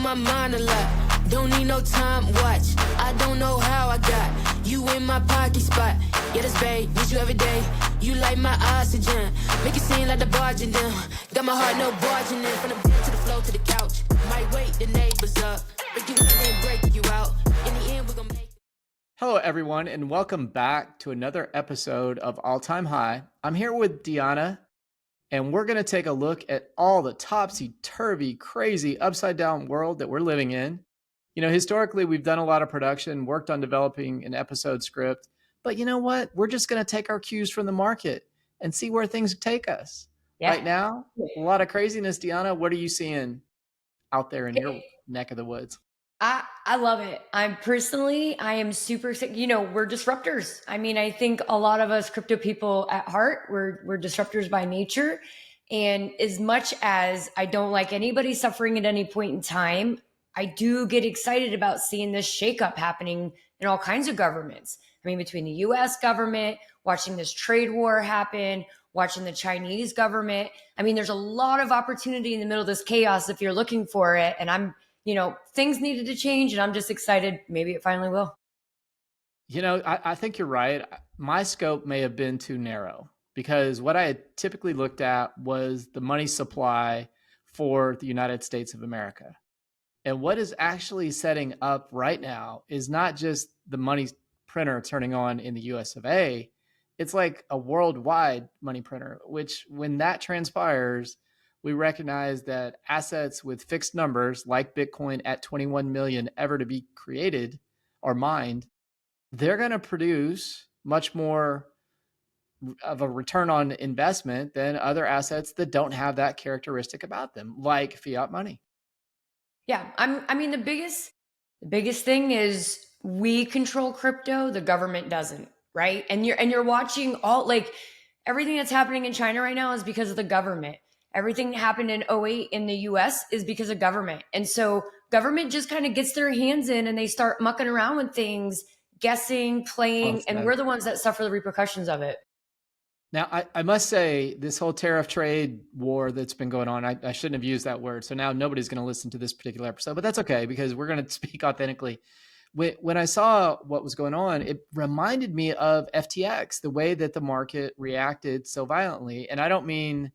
my mind a lot. Don't need no time watch. I don't know how I got you in my pocket spot. Yeah, that's babe, need you every day. You like my oxygen, make it seem like the barging down. Got my heart no barging in. From the bed to the floor to the couch. Might wake the neighbors up, break you in and break you out. In the end, we're gonna make it. Hello, everyone, and welcome back to another episode of All Time High. I'm here with Deanna, and we're going to take a look at all the topsy-turvy, crazy, upside-down world that we're living in. You know, historically, we've done a lot of production, worked on developing an episode script, but you know what? We're just going to take our cues from the market and see where things take us. Yeah. Right now, a lot of craziness. Deanna, what are you seeing out there in your neck of the woods? I love it. I am super sick. You know, we're disruptors. I mean, I think a lot of us crypto people at heart, we're disruptors by nature. And as much as I don't like anybody suffering at any point in time, I do get excited about seeing this shakeup happening in all kinds of governments. I mean, between the US government, watching this trade war happen, watching the Chinese government. I mean, there's a lot of opportunity in the middle of this chaos if you're looking for it. And things needed to change, and I'm just excited. Maybe it finally will. You know, I think you're right. My scope may have been too narrow because what I had typically looked at was the money supply for the United States of America. And what is actually setting up right now is not just the money printer turning on in the US of A, it's like a worldwide money printer, which when that transpires, we recognize that assets with fixed numbers like Bitcoin at 21 million ever to be created or mined, they're going to produce much more of a return on investment than other assets that don't have that characteristic about them, like fiat money. Yeah, the biggest thing is we control crypto, the government doesn't, right? And you're watching everything that's happening in China right now is because of the government. Everything that happened in 2008 in the US is because of government. And so government just kind of gets their hands in and they start mucking around with things, guessing, playing, and we're the ones that suffer the repercussions of it. Now, I must say this whole tariff trade war that's been going on, I shouldn't have used that word. So now nobody's going to listen to this particular episode, but that's okay because we're going to speak authentically. When I saw what was going on, it reminded me of FTX, the way that the market reacted so violently. And I don't mean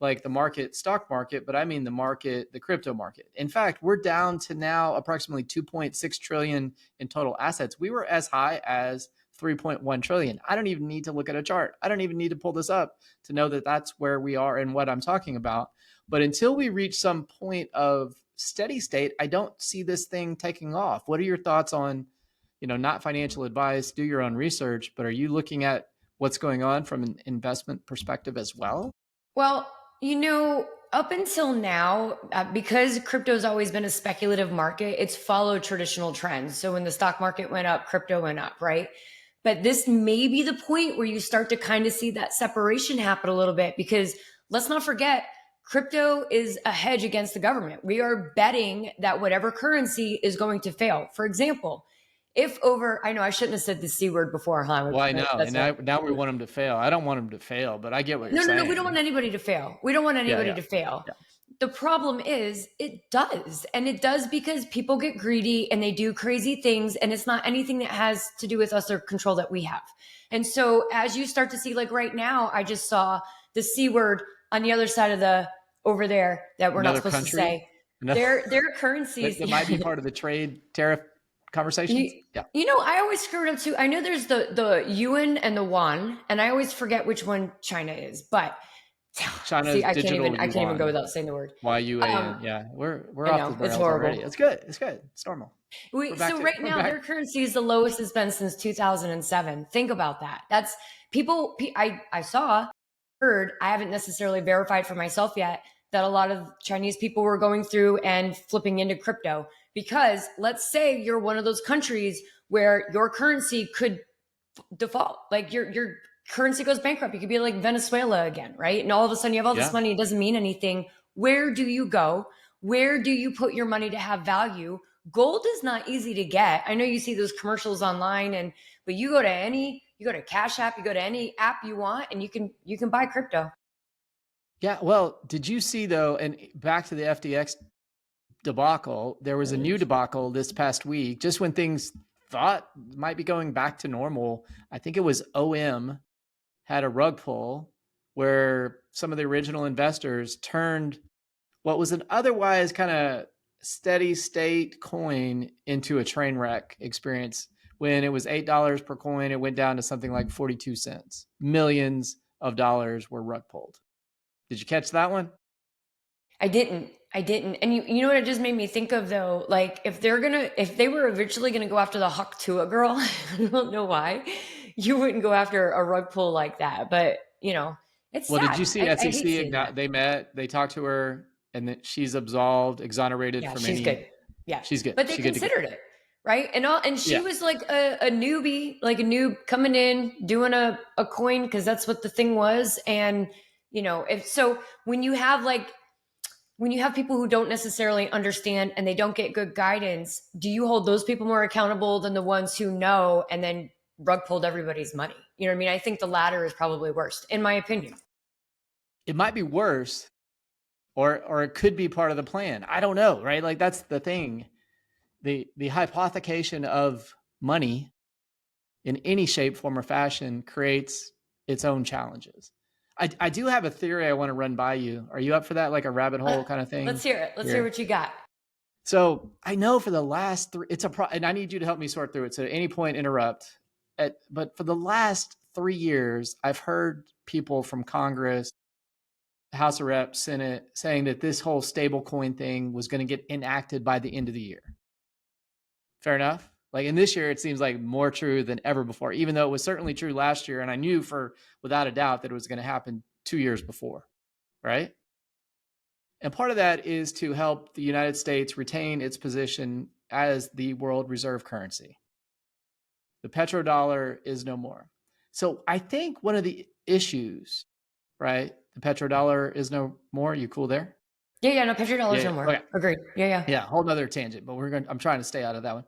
like the stock market, but I mean the crypto market. In fact, we're down to now approximately 2.6 trillion in total assets. We were as high as 3.1 trillion. I don't even need to look at a chart. I don't even need to pull this up to know that that's where we are and what I'm talking about. But until we reach some point of steady state, I don't see this thing taking off. What are your thoughts on, not financial advice, do your own research, but are you looking at what's going on from an investment perspective as well? Well, up until now, because crypto's always been a speculative market, it's followed traditional trends. So when the stock market went up, crypto went up, right? But this may be the point where you start to kind of see that separation happen a little bit, because let's not forget, crypto is a hedge against the government. We are betting that whatever currency is going to fail. For example, I know I shouldn't have said the C word before, huh? Well, I know. And now we want them to fail. I don't want them to fail, but I get what you're saying. No, we don't want anybody to fail. We don't want anybody to fail. Yeah. The problem is it does. And it does because people get greedy and they do crazy things. And it's not anything that has to do with us or control that we have. And so as you start to see, like right now, I just saw the C word on the other side of over there that we're not supposed to say. Their currencies. It might be part of the trade tariff conversations. I always screw it up too. I know there's the yuan and the yuan, and I always forget which one China is. But China's I can't even go without saying the word. YUAN. Yeah, we're off the rails already. It's good. It's normal. Right now, their currency is the lowest it's been since 2007. Think about that. That's people. I heard. I haven't necessarily verified for myself yet that a lot of Chinese people were going through and flipping into crypto. Because let's say you're one of those countries where your currency could default, like your currency goes bankrupt. You could be like Venezuela again, right? And all of a sudden you have all this money. It doesn't mean anything. Where do you go? Where do you put your money to have value? Gold is not easy to get. I know you see those commercials online, but you go to Cash App, you go to any app you want, and you can buy crypto. Yeah. Well, did you see though, and back to the FTX debacle. There was a new debacle this past week, just when things thought might be going back to normal. I think it was OM had a rug pull where some of the original investors turned what was an otherwise kind of steady state coin into a train wreck experience. When it was $8 per coin, it went down to something like 42 cents. Millions of dollars were rug pulled. Did you catch that one? I didn't. And you know what it just made me think of though? Like if they were eventually gonna go after the Huck Tua girl, I don't know why, you wouldn't go after a rug pull like that. But it's well, sad. did you see SEC? They met, they talked to her, and that she's absolved, exonerated from she's any. good. Yeah, she's good. But they considered it, right? And she was like a newbie, like a noob coming in, doing a coin because that's what the thing was. And if so, when you have people who don't necessarily understand and they don't get good guidance, do you hold those people more accountable than the ones who know and then rug pulled everybody's money? You know what I mean? I think the latter is probably worst, in my opinion. It might be worse, or it could be part of the plan. I don't know, right? Like that's the thing. The hypothecation of money in any shape, form, or fashion creates its own challenges. I do have a theory I want to run by you. Are you up for that? Like a rabbit hole kind of thing? Let's hear it. Let's hear what you got. So I know for the last and I need you to help me sort through it. So at any point, interrupt. But for the last 3 years, I've heard people from Congress, House of Reps, Senate, saying that this whole stablecoin thing was going to get enacted by the end of the year. Fair enough? Like in this year, it seems like more true than ever before, even though it was certainly true last year. And I knew without a doubt that it was going to happen 2 years before, right? And part of that is to help the United States retain its position as the world reserve currency. The petrodollar is no more. So I think one of the issues, right? The petrodollar is no more. You cool there? Yeah, no, petrodollar is no more. Okay. Agreed. Yeah. Whole nother tangent, but I'm trying to stay out of that one.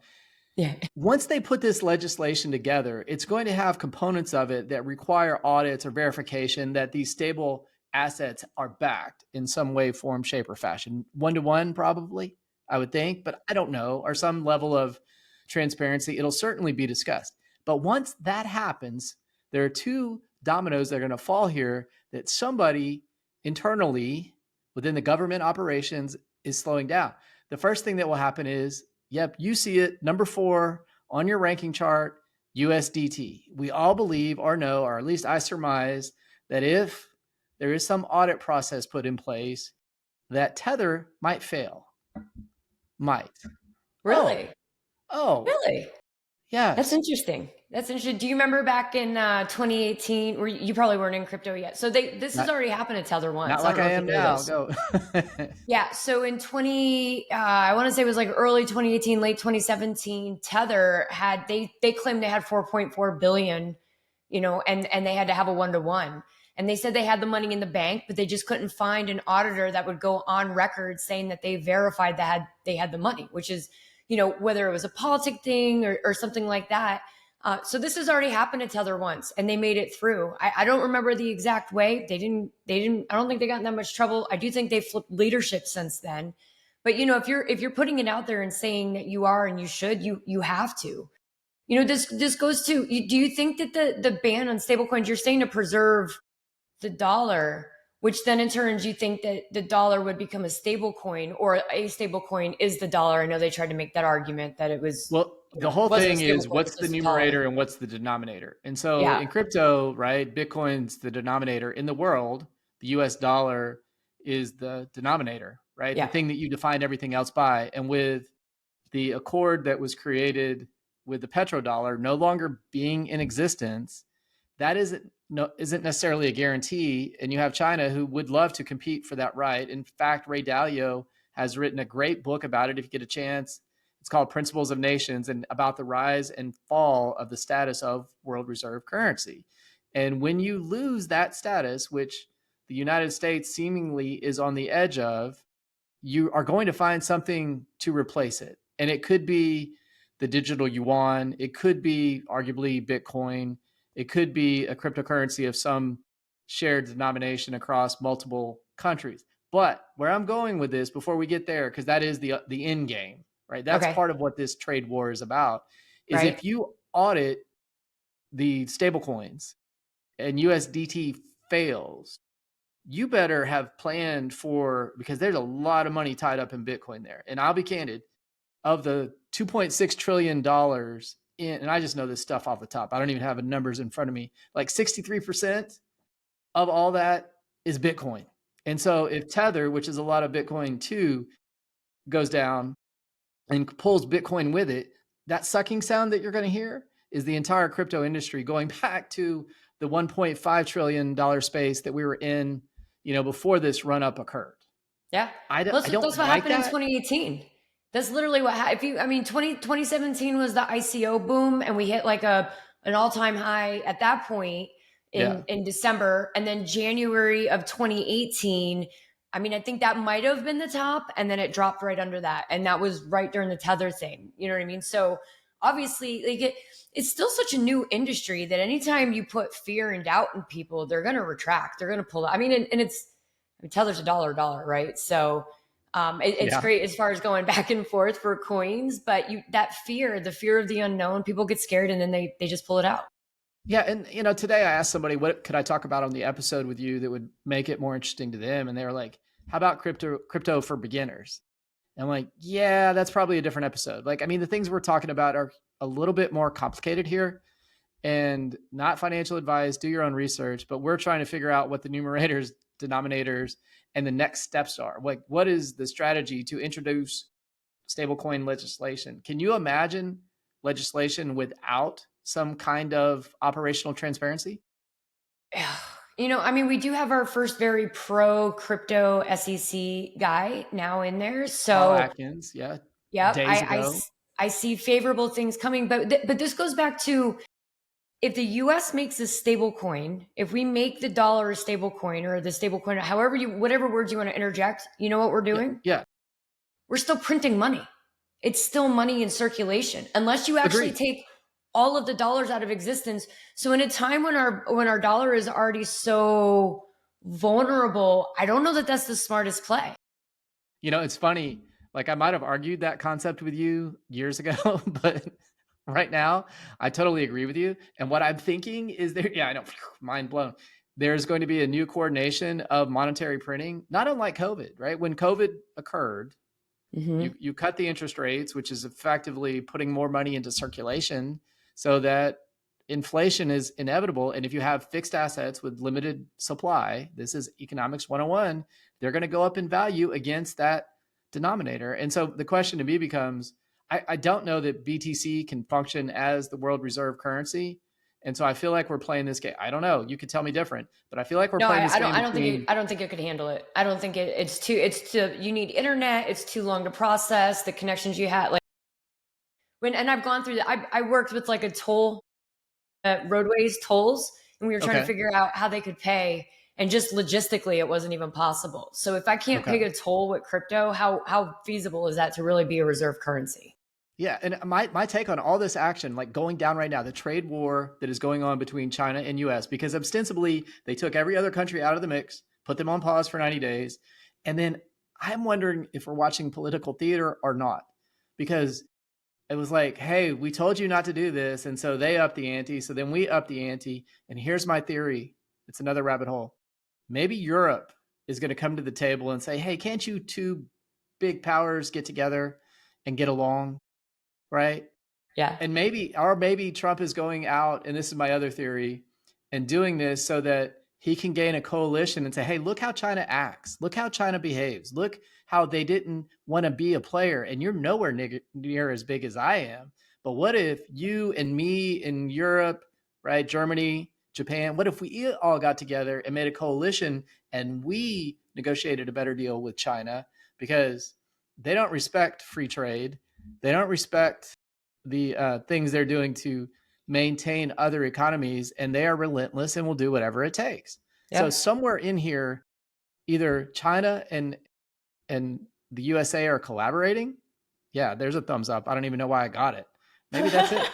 Yeah. Once they put this legislation together, it's going to have components of it that require audits or verification that these stable assets are backed in some way, form, shape, or fashion. 1-to-1, probably, I would think, but I don't know, or some level of transparency. It'll certainly be discussed. But once that happens, there are two dominoes that are going to fall here that somebody internally within the government operations is slowing down. The first thing that will happen is, yep, you see it, number 4 on your ranking chart, USDT. We all believe or know, or at least I surmise, that if there is some audit process put in place, that Tether might fail. Might. Really? Oh. Really? Yeah. That's interesting. Do you remember back in 2018, where you probably weren't in crypto yet? So this has already happened to Tether once. Not like I am now. Go. Yeah. So in I want to say it was like early 2018, late 2017, Tether they claimed they had 4.4 billion, and they had to have a 1-to-1. And they said they had the money in the bank, but they just couldn't find an auditor that would go on record saying that they verified that they had the money, which is, whether it was a politic thing or something like that. So this has already happened to Tether once, and they made it through. I don't remember the exact way. They didn't, I don't think they got in that much trouble. I do think they flipped leadership since then. But, if you're putting it out there and saying that you are and you should, you have to. This goes to, do you think that the ban on stablecoins, you're saying to preserve the dollar, which then in turn, you think that the dollar would become a stable coin, or a stable coin is the dollar? I know they tried to make that argument that it was. Well, the whole thing is what's the numerator and what's the denominator. And so in crypto, right, Bitcoin's the denominator. In the world, the US dollar is the denominator, right? The thing that you define everything else by. And with the accord that was created with the petrodollar no longer being in existence, that isn't necessarily a guarantee. And you have China, who would love to compete for that right. In fact, Ray Dalio has written a great book about it if you get a chance. It's called Principles of Nations, and about the rise and fall of the status of world reserve currency. And when you lose that status, which the United States seemingly is on the edge of, you are going to find something to replace it. And it could be the digital yuan. It could be arguably Bitcoin. It could be a cryptocurrency of some shared denomination across multiple countries. But where I'm going with this before we get there, because that is the end game, right? That's part of what this trade war is about, is if you audit the stable coins and USDT fails, you better have planned for, because there's a lot of money tied up in Bitcoin there. And I'll be candid, of the $2.6 trillion and I just know this stuff off the top, I don't even have the numbers in front of me, like 63% of all that is Bitcoin. And so if Tether, which is a lot of Bitcoin too, goes down and pulls Bitcoin with it, that sucking sound that you're going to hear is the entire crypto industry going back to the $1.5 trillion space that we were in, before this run up occurred. Yeah. That's what happened in 2018. That's literally what happened. 2017 was the ICO boom, and we hit like an all-time high at that point in December. And then January of 2018, I think that might have been the top, and then it dropped right under that. And that was right during the Tether thing. You know what I mean? So obviously, like it's still such a new industry that anytime you put fear and doubt in people, they're going to retract. They're going to pull it. Tether's a dollar, right? So it's great as far as going back and forth for coins, but the fear of the unknown, people get scared and then they just pull it out. Yeah. And, today I asked somebody, what could I talk about on the episode with you that would make it more interesting to them? And they were like, how about crypto for beginners? And I'm like, yeah, that's probably a different episode. The things we're talking about are a little bit more complicated here and not financial advice. Do your own research, but we're trying to figure out what the numerators, denominators, and the next steps are. Like, what is the strategy to introduce stablecoin legislation? Can you imagine legislation without some kind of operational transparency? We do have our first very pro crypto SEC guy now in there. So Paul Atkins, yeah. I see favorable things coming, but this goes back to, if the US makes a stable coin, if we make the dollar a stable coin, or the stable coin, whatever words you want to interject, you know what we're doing? Yeah. We're still printing money. It's still money in circulation, unless you actually take all of the dollars out of existence. So in a time when our dollar is already so vulnerable, I don't know that that's the smartest play. It's funny. Like, I might have argued that concept with you years ago, but right now, I totally agree with you. And what I'm thinking is I know, mind blown. There's going to be a new coordination of monetary printing, not unlike COVID, right? When COVID occurred, you cut the interest rates, which is effectively putting more money into circulation so that inflation is inevitable. And if you have fixed assets with limited supply, this is economics 101, they're going to go up in value against that denominator. And so the question to me becomes, I don't know that BTC can function as the world reserve currency. And so I feel like we're playing this game. I don't know. You could tell me different, but I feel like we're playing this game. I don't think it could handle it. I don't think it's too, you need internet. It's too long to process the connections you had. And I've gone through that. I worked with like a toll, roadways tolls, and we were trying to figure out how they could pay. And just logistically, it wasn't even possible. So if I can't pay a toll with crypto, how feasible is that to really be a reserve currency? Yeah. And my take on all this action, like going down right now, the trade war that is going on between China and US, because ostensibly they took every other country out of the mix, put them on pause for 90 days. And then I'm wondering if we're watching political theater or not, because it was like, hey, we told you not to do this. And so they upped the ante. So then we upped the ante. And here's my theory. It's another rabbit hole. Maybe Europe is going to come to the table and say, hey, can't you two big powers get together and get along? Right? Yeah. And maybe Trump is going out, and this is my other theory, and doing this so that he can gain a coalition and say, hey, look how China acts. Look how China behaves. Look how they didn't want to be a player, and you're nowhere near as big as I am. But what if you and me in Europe, right, Germany, Japan, what if we all got together and made a coalition and we negotiated a better deal with China, because they don't respect free trade. They don't respect the things they're doing to maintain other economies, and they are relentless and will do whatever it takes. Yeah. So somewhere in here, either China and the USA are collaborating. Yeah, there's a thumbs up. I don't even know why I got it. Maybe that's it.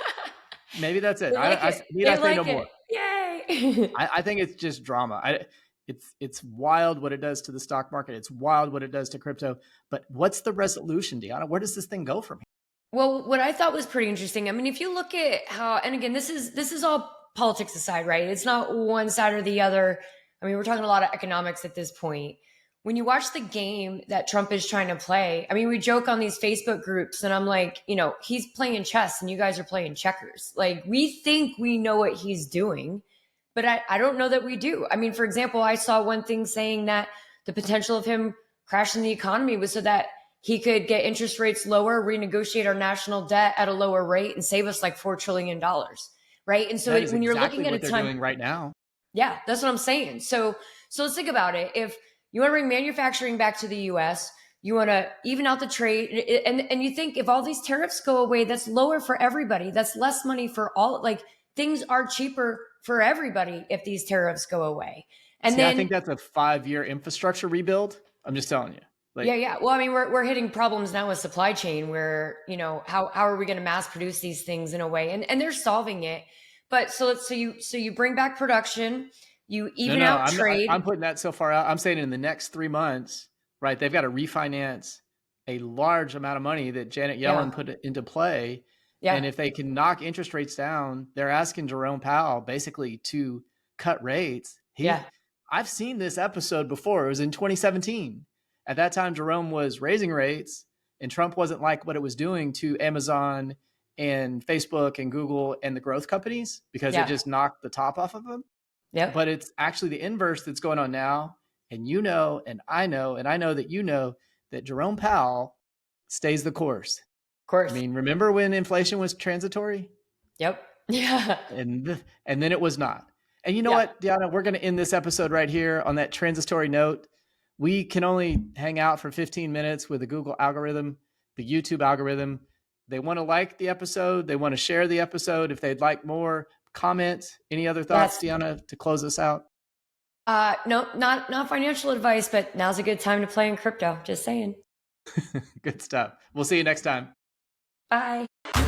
Maybe that's it. I say no more. Yay. I think it's just drama. It's wild what it does to the stock market. It's wild what it does to crypto. But what's the resolution, Deanna? Where does this thing go from here? Well, what I thought was pretty interesting. I mean, if you look at how, and again, this is all politics aside, right? It's not one side or the other. I mean, we're talking a lot of economics at this point. When you watch the game that Trump is trying to play, I mean, we joke on these Facebook groups and I'm like, he's playing chess and you guys are playing checkers. Like, we think we know what he's doing, but I don't know that we do. I mean, for example, I saw one thing saying that the potential of him crashing the economy was so that he could get interest rates lower, renegotiate our national debt at a lower rate and save us like $4 trillion. Right. And so when you're looking at what they're doing right now. Yeah, that's what I'm saying. So let's think about it. If you want to bring manufacturing back to the US, you want to even out the trade. And you think if all these tariffs go away, that's lower for everybody. That's less money for all. Like, things are cheaper for everybody if these tariffs go away. And then I think that's a 5-year infrastructure rebuild. I'm just telling you. Yeah. Well, I mean, we're hitting problems now with supply chain where, how are we going to mass produce these things in a way? And they're solving it. But so you bring back production, you even out trade. I'm putting that so far out. I'm saying in the next 3 months, right? They've got to refinance a large amount of money that Janet Yellen put into play. Yeah. And if they can knock interest rates down, they're asking Jerome Powell basically to cut rates. I've seen this episode before. It was in 2017. At that time, Jerome was raising rates and Trump wasn't like what it was doing to Amazon and Facebook and Google and the growth companies because it just knocked the top off of them. Yeah. But it's actually the inverse that's going on now. And and I know that that Jerome Powell stays the course. Of course. I mean, remember when inflation was transitory? Yep. Yeah. And then it was not. And you know what, Deanna, we're going to end this episode right here on that transitory note. We can only hang out for 15 minutes with the Google algorithm, the YouTube algorithm. They want to like the episode. They want to share the episode. If they'd like more, comment. Any other thoughts, Deanna, to close us out? No, not financial advice, but now's a good time to play in crypto. Just saying. Good stuff. We'll see you next time. Bye.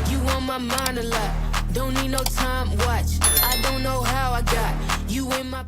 You on my mind a lot. Don't need no time watch. I don't know how I got you in my